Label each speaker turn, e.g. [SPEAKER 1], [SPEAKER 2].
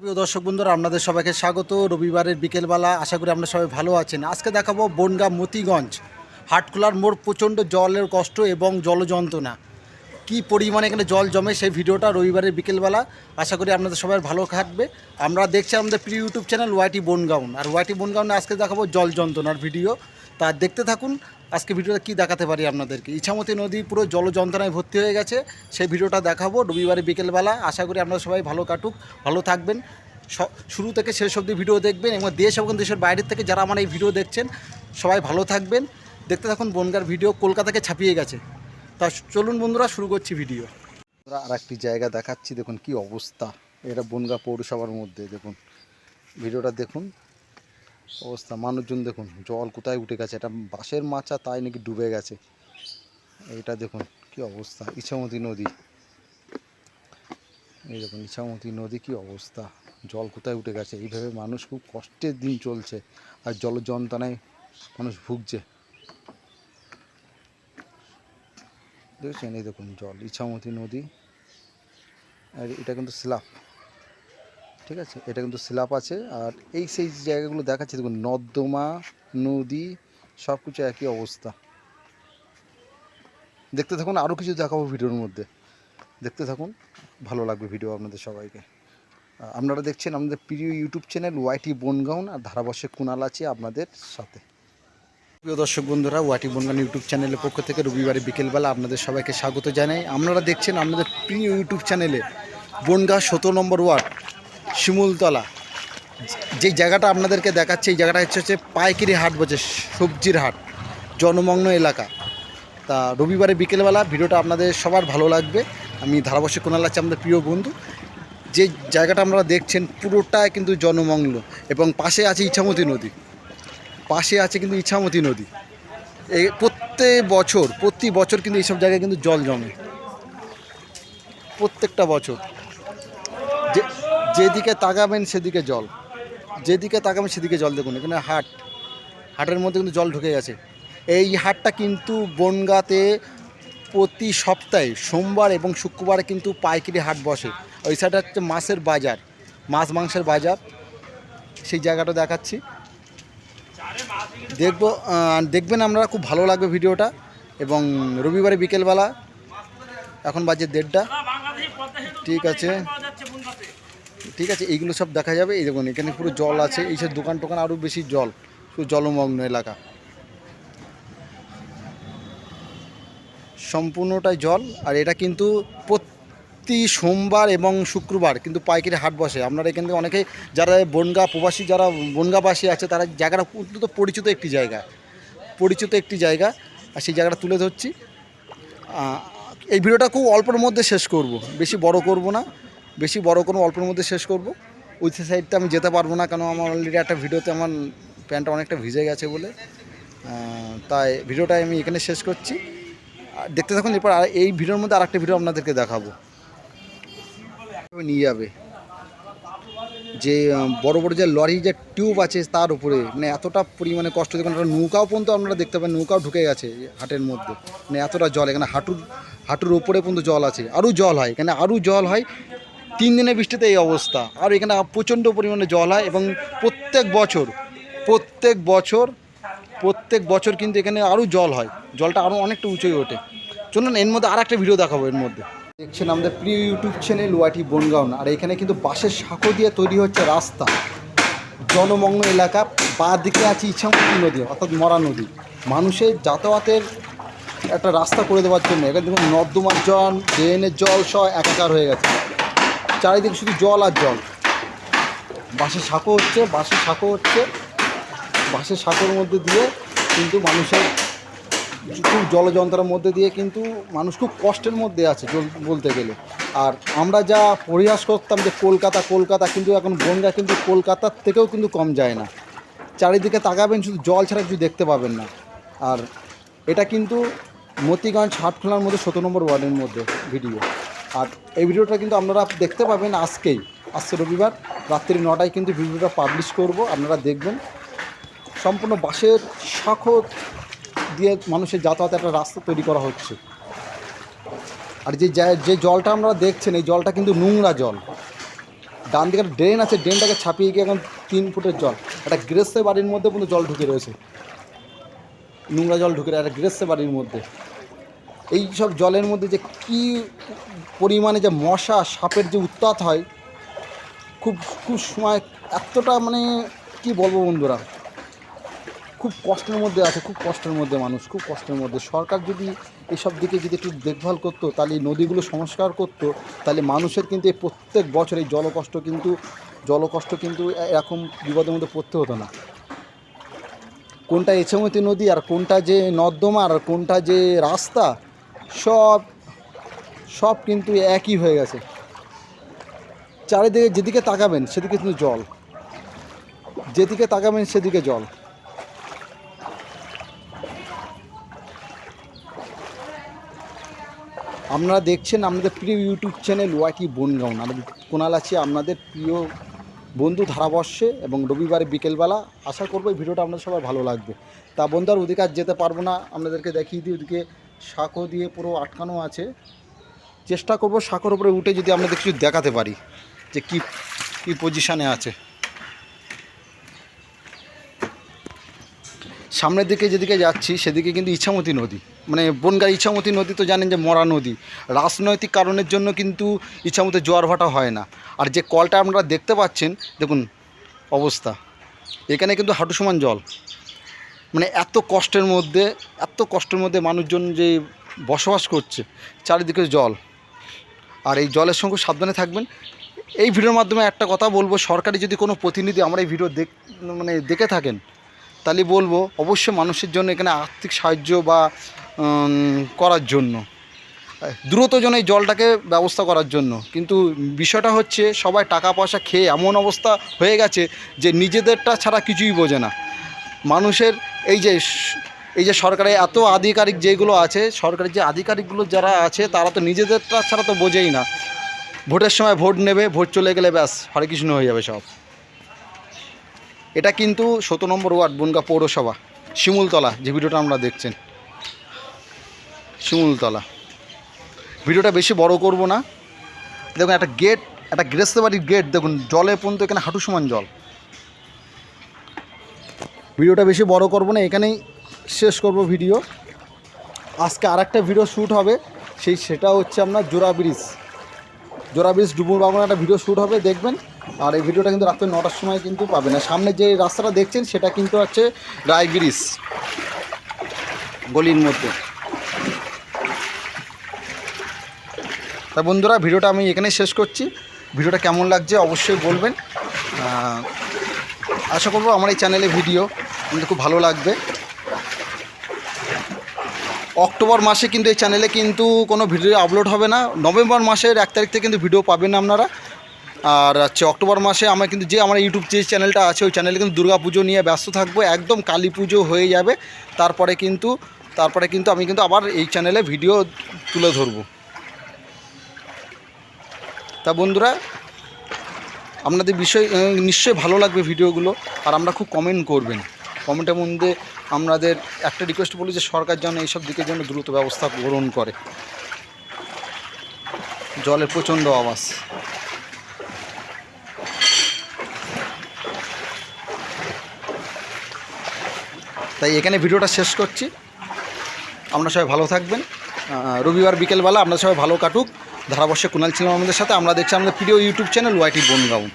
[SPEAKER 1] প্রিয় দর্শক বন্ধুরা, আপনাদের সবাইকে স্বাগত। রবিবারের বিকেলবেলা, আশা করি আপনারা সবাই ভালো আছেন। আজকে দেখাবো বনগাঁ মতিগঞ্জ হাটখোলার মোড় প্রচণ্ড জলের কষ্ট এবং জলযন্ত্রণা, কী পরিমাণে এখানে জল জমে সেই ভিডিওটা রবিবারের বিকেলবেলা। আশা করি আপনাদের সবাই ভালো থাকবে। আমরা দেখছি আমাদের প্রিয় ইউটিউব চ্যানেল ওয়াইটি বনগাঁও, আর ওয়াইটি বনগাঁওনে আজকে দেখাবো জল যন্ত্রণার ভিডিও। তা দেখতে থাকুন আজকে ভিডিওটা কী দেখাতে পারি আপনাদেরকে। ইছামতি নদী পুরো জলযন্ত্রণায় ভর্তি হয়ে গেছে, সেই ভিডিওটা দেখাবো রবিবারের বিকেলবেলা। আশা করি আপনারা সবাই ভালো কাটুক, ভালো থাকবেন, শুরু থেকে শেষ অবধি ভিডিও দেখবেন এবং দেশ এবং দেশের বাইরের থেকে যারা আমার এই ভিডিও দেখছেন সবাই ভালো থাকবেন। দেখতে থাকুন বনগাঁর ভিডিও, কলকাতাকে ছাপিয়ে গেছে। তা চলুন বন্ধুরা, শুরু করছি ভিডিও। আর একটি জায়গা দেখাচ্ছি, দেখুন কি অবস্থা। এটা বনগাঁ পৌরসভার মধ্যে, দেখুন ভিডিওটা দেখুন, অবস্থা মানুষজন দেখুন, জল কোথায় উঠে গেছে। এটা বাঁশের মাচা, তাই নাকি ডুবে গেছে। এটা দেখুন কি অবস্থা, ইছামতি নদী। এই দেখুন ইছামতি নদী, কি অবস্থা, জল কোথায় উঠে গেছে। এইভাবে মানুষ খুব কষ্টের দিন চলছে, আর জল যন্ত্রণায় মানুষ ভুগছে। দেখছেন, এই দেখুন জল, ইছামতি নদী। আর এটা কিন্তু স্ল্যাপ, ঠিক আছে, এটা কিন্তু স্ল্যাপ আছে। আর এই সেই জায়গাগুলো দেখাচ্ছে, দেখুন নর্দমা, নদী, সব কিছু একই অবস্থা। দেখতে থাকুন, আরও কিছু দেখাবো ভিডিওর মধ্যে, দেখতে থাকুন, ভালো লাগবে ভিডিও আপনাদের সবাইকে। আপনারা দেখছেন আমাদের প্রিয় ইউটিউব চ্যানেল ওয়াইটি বনগাঁও, আর ধারাবর্ষে কুণাল আছে আপনাদের সাথে। প্রিয় দর্শক বন্ধুরা, ওয়াইটি বনগাঁও ইউটিউব চ্যানেলের পক্ষ থেকে রবিবারে বিকেলবেলা আপনাদের সবাইকে স্বাগত জানাই। আপনারা দেখছেন আপনাদের প্রিয় ইউটিউব চ্যানেলে বনগাঁ 17 নম্বর ওয়ার্ড শিমুলতলা, যে জায়গাটা আপনাদেরকে দেখাচ্ছে, এই জায়গাটা হচ্ছে পাইকারি হাট বসে, সবজির হাট, জনমগ্ন এলাকা। তা রবিবারে বিকেলবেলা ভিডিওটা আপনাদের সবার ভালো লাগবে। আমি ধারাবর্ষে কুণাল আছে আমাদের প্রিয় বন্ধু। যে জায়গাটা আপনারা দেখছেন পুরোটাই কিন্তু জনমগ্ন, এবং পাশে আছে ইছামতি নদী, পাশে আছে কিন্তু ইছামতি নদী। এই প্রতি বছর কিন্তু এইসব জায়গায় কিন্তু জল জমে, প্রত্যেকটা বছর। যেদিকে তাকাবেন সেদিকে জল, যেদিকে তাকাবেন সেদিকে জল। দেখুন এখানে হাটের মধ্যে কিন্তু জল ঢুকে গেছে। এই হাটটা কিন্তু বনগাঁতে প্রতি সপ্তাহে সোমবার এবং শুক্রবারে কিন্তু পাইকারি হাট বসে। ওই সাইডে হচ্ছে মাছের বাজার, মাছ মাংসের বাজার, সেই জায়গাটা দেখাচ্ছি। দেখবেন আপনারা, খুব ভালো লাগবে ভিডিওটা। এবং রবিবারে বিকেলবেলা, এখন বাজে 1:30, ঠিক আছে, এইগুলো সব দেখা যাবে। এই দেখুন এখানে পুরো জল আছে, এইসব দোকান টোকান আরও বেশি জল, পুরো জলমগ্ন এলাকা, সম্পূর্ণটাই জল। আর এটা কিন্তু প্রতি সোমবার এবং শুক্রবার কিন্তু পাইকারি হাট বসে। আপনারা এখান থেকে অনেকেই যারা বনগাঁ প্রবাসী, যারা বনগাঁবাসী আছে, তারা জায়গাটা অত্যন্ত পরিচিত একটি জায়গা, আর সেই জায়গাটা তুলে ধরছি। এই ভিডিওটা খুব অল্পের মধ্যে শেষ করব, বেশি বড় করব না, অল্পের মধ্যে শেষ করব। ওই সাইডটা আমি যেতে পারবো না, কারণ আমার অলরেডি একটা ভিডিওতে আমার প্যান্টটা অনেকটা ভিজে গেছে বলে, তাই ভিডিওটা আমি এখানে শেষ করছি। দেখতে থাকুন। এরপর এই ভিডিওর মধ্যে আরেকটা ভিডিও আপনাদেরকে দেখাবো, নিয়ে যাবে যে বড় বড় যে লরি, যে টিউব আছে তার উপরে, মানে এতটা পরিমাণে কষ্ট। দেখুন একটা নৌকাও পর্যন্ত আপনারা দেখতে পাবেন, নৌকাও ঢুকে গেছে হাটের মধ্যে, মানে এতটা জল। এখানে হাঁটুর উপরে পর্যন্ত জল আছে, আরও জল হয় এখানে, 3 দিনের বৃষ্টিতে এই অবস্থা। আর এখানে প্রচণ্ড পরিমাণে জল হয়, এবং প্রত্যেক বছর কিন্তু এখানে আরও জল হয়, জলটা আরও অনেকটা উঁচুই ওঠে। চলুন এর মধ্যে আর একটা ভিডিও দেখাবো। এর মধ্যে দেখছেন আমাদের প্রিয় ইউটিউব চ্যানেল ওয়াইটি বনগাঁও, আর এখানে কিন্তু বাঁশের সাঁকো দিয়ে তৈরি হচ্ছে রাস্তা, জনমগ্ন এলাকা। বাঁ দিকে আছে ইছামতি নদী, অর্থাৎ মরা নদী। মানুষের যাতায়াতের একটা রাস্তা করে দেওয়ার জন্য এখানে দেখুন নর্দমার জল, ড্রেনের জল সব একাকার হয়ে গেছে, চারিদিকে শুধু জল আর জল। বাঁশের সাঁকো হচ্ছে, বাঁশের সাঁকোর মধ্যে দিয়ে কিন্তু মানুষের খুব জলযন্ত্রের মধ্যে দিয়ে কিন্তু মানুষ খুব কষ্টের মধ্যে আছে বলতে গেলে। আর আমরা যা পরিহাস করতাম যে কলকাতা, কিন্তু এখন বনগাঁ কিন্তু কলকাতার থেকেও কিন্তু কম যায় না। চারিদিকে তাকাবেন শুধু জল ছাড়া কিছু দেখতে পাবেন না। আর এটা কিন্তু মতিগঞ্জ হাটখোলার মধ্যে 17 নম্বর ওয়ার্ডের মধ্যে ভিডিও। আর এই ভিডিওটা কিন্তু আপনারা দেখতে পাবেন আজকে রবিবার রাত্রি 9টায় কিন্তু ভিডিওটা পাবলিশ করব, আপনারা দেখবেন। সম্পূর্ণ বাঁশের শাঁখো দিয়ে মানুষের যাতায়াতে একটা রাস্তা তৈরি করা হচ্ছে। আর যে জলটা আপনারা দেখছেন, এই জলটা কিন্তু নোংরা জল, ডান দিকে একটা ড্রেন আছে, ড্রেনটাকে ছাপিয়ে গিয়ে এখন 3 ফুটের জল, একটা গৃহস্থ বাড়ির মধ্যে কিন্তু জল ঢুকে রয়েছে, নোংরা জল ঢুকে একটা গৃহস্থ বাড়ির মধ্যে। এই সব জলের মধ্যে যে কী পরিমাণে যে মশা সাপের যে উৎপাত হয়, খুব খুব সময় এতটা মানে কি বলবো বন্ধুরা, খুব কষ্টের মধ্যে আছে, খুব কষ্টের মধ্যে মানুষ, খুব কষ্টের মধ্যে। সরকার যদি এইসব দিকে যদি একটু দেখভাল করতো, তাহলে এই নদীগুলো সংস্কার করতো, তাহলে মানুষের কিন্তু এই প্রত্যেক বছর এই জলকষ্ট কিন্তু এরকম বিপদের মধ্যে পড়তে হতো না। কোনটা ইছামতি নদী আর কোনটা যে নর্দমা আর কোনটা যে রাস্তা, সব কিন্তু একই হয়ে গেছে। চারিদিকে যেদিকে তাকাবেন সেদিকে কিন্তু জল, যেদিকে তাকাবেন সেদিকে জল। আপনারা দেখছেন আপনাদের প্রিয় ইউটিউব চ্যানেল ওয়াইটি বনগাঁও। আমি কুণাল আছি, আপনাদের প্রিয় বন্ধু ধারাবর্ষে, এবং রবিবারে বিকেলবেলা। আশা করবো এই ভিডিওটা আপনাদের সবার ভালো লাগবে। তা বন্ধু আর ওদিকে আর যেতে পারবো না, আপনাদেরকে দেখিয়ে দিই। ওদিকে সাঁকো দিয়ে পুরো আটকানো আছে, চেষ্টা করবো সাঁকোর উপরে উঠে যদি আপনাদের কিছু দেখাতে পারি যে কী পজিশানে আছে। সামনের দিকে যেদিকে যাচ্ছি সেদিকে কিন্তু ইছামতি নদী, মানে বনগাঁ ইছামতি নদী তো জানেন যে মরা নদী। রাজনৈতিক কারণের জন্য কিন্তু ইছামতি জোয়ার ভাটা হয় না। আর যে কলটা আপনারা দেখতে পাচ্ছেন, দেখুন অবস্থা, এখানে কিন্তু হাঁটু সমান জল। মানে এত কষ্টের মধ্যে মানুষজন যে বসবাস করছে, চারিদিকে জল। আর এই জলের সঙ্গে সাবধানে থাকবেন। এই ভিডিওর মাধ্যমে একটা কথা বলবো, সরকারি যদি কোনো প্রতিনিধি আমরা এই ভিডিও দেখে থাকেন, তাহলে বলবো অবশ্যই মানুষের জন্য এখানে আর্থিক সাহায্য বা করার জন্য, দ্রুত যেন এই জলটাকে ব্যবস্থা করার জন্য। কিন্তু বিষয়টা হচ্ছে সবাই টাকা পয়সা খেয়ে এমন অবস্থা হয়ে গেছে যে নিজেদেরটা ছাড়া কিছুই বোঝে না। মানুষের এই যে সরকারের এত আধিকারিক যেগুলো আছে, সরকারের যে আধিকারিকগুলো যারা আছে, তারা তো নিজেদেরটা ছাড়া তো বোঝেই না। ভোটের সময় ভোট নেবে, ভোট চলে গেলে ব্যাস হরে কৃষ্ণ হয়ে যাবে সব। এটা কিন্তু 17 নম্বর ওয়ার্ড বনগাঁ পৌরসভা, শিমুলতলা, যে ভিডিওটা আমরা দেখছেন, শিমুলতলা। ভিডিওটা বেশি বড় করব না। দেখুন একটা গেট, একটা গৃহস্থ বাড়ির গেট, দেখুন জলে পর্যন্ত এখানে হাঁটু সমান জল। ভিডিওটা বেশি বড় করব না, এখানেই শেষ করব ভিডিও। আজকে আরেকটা ভিডিও শ্যুট হবে, সেটা হচ্ছে আপনার জোড়া ব্রিজ ডুবুর বাগানে একটা ভিডিও শ্যুট হবে, দেখবেন। আর এই ভিডিওটা কিন্তু রাত্রে 9টার সময় কিন্তু পাবেন। আর সামনে যে রাস্তাটা দেখছেন সেটা কিন্তু হচ্ছে রায় ব্রিজ, গলির মধ্যে। তা বন্ধুরা, ভিডিওটা আমি এখানেই শেষ করছি। ভিডিওটা কেমন লাগছে অবশ্যই বলবেন। আশা করবো আমার এই চ্যানেলে ভিডিও কিন্তু খুব ভালো লাগবে। অক্টোবর মাসে কিন্তু এই চ্যানেলে কিন্তু কোনো ভিডিও আপলোড হবে না। নভেম্বর মাসের 1 তারিখ থেকে কিন্তু ভিডিও পাবেন আপনারা। আর হচ্ছে অক্টোবর মাসে আমরা কিন্তু আমার ইউটিউব যে চ্যানেলটা আছে, ওই চ্যানেলে কিন্তু দুর্গাপুজো নিয়ে ব্যস্ত থাকবো। একদম কালী পুজো হয়ে যাবে, তারপরে কিন্তু আমি কিন্তু আবার এই চ্যানেলে ভিডিও তুলে ধরবো। তা বন্ধুরা, আপনাদের নিশ্চয়ই ভালো লাগবে ভিডিওগুলো। আর আমরা খুব কমেন্ট করবেন, কমেন্টের মধ্যে আপনাদের একটা রিকোয়েস্ট বলি যে সরকার যেন এইসব দিকের জন্য দ্রুত ব্যবস্থা গ্রহণ করে। জলের প্রচণ্ড আওয়াজ। তাই এখানে ভিডিওটা শেষ করছি। আপনারা সবাই ভালো থাকবেন। রবিবার বিকেলবেলা আপনারা সবাই ভালো কাটুক। ধারাবর্ষে কুণাল ছিলাম আমাদের সাথে। আমরা দেখছি আমাদের প্রিয় ইউটিউব চ্যানেল ওয়াইটি বনগাঁও।